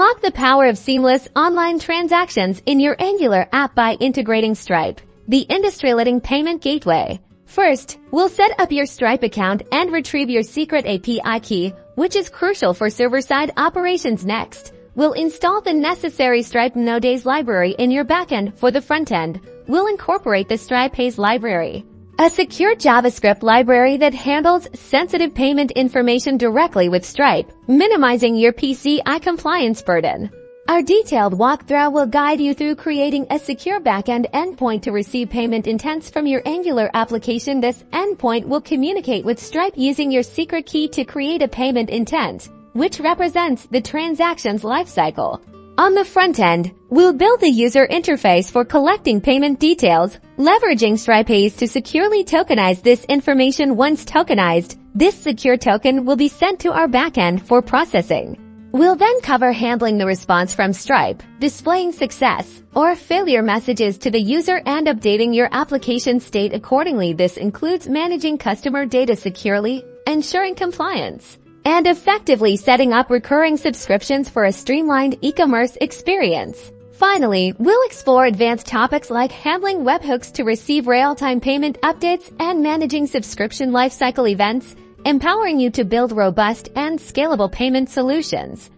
Unlock the power of seamless online transactions in your Angular app by integrating Stripe, the industry-leading payment gateway. First, we'll set up your Stripe account and retrieve your secret API key, which is crucial for server-side operations. Next, we'll install the necessary Stripe Node.js library in your backend. For the front-end, we'll incorporate the Stripe Haze library, a secure JavaScript library that handles sensitive payment information directly with Stripe, minimizing your PCI compliance burden. Our detailed walkthrough will guide you through creating a secure backend endpoint to receive payment intents from your Angular application. This endpoint will communicate with Stripe using your secret key to create a payment intent, which represents the transaction's lifecycle. On the front end, we'll build the user interface for collecting payment details, leveraging Stripe Haze to securely tokenize this information. Once tokenized, this secure token will be sent to our backend for processing. We'll then cover handling the response from Stripe, displaying success or failure messages to the user, and updating your application state accordingly. This includes managing customer data securely, ensuring compliance, and effectively setting up recurring subscriptions for a streamlined e-commerce experience. Finally, we'll explore advanced topics like handling webhooks to receive real-time payment updates and managing subscription lifecycle events, empowering you to build robust and scalable payment solutions.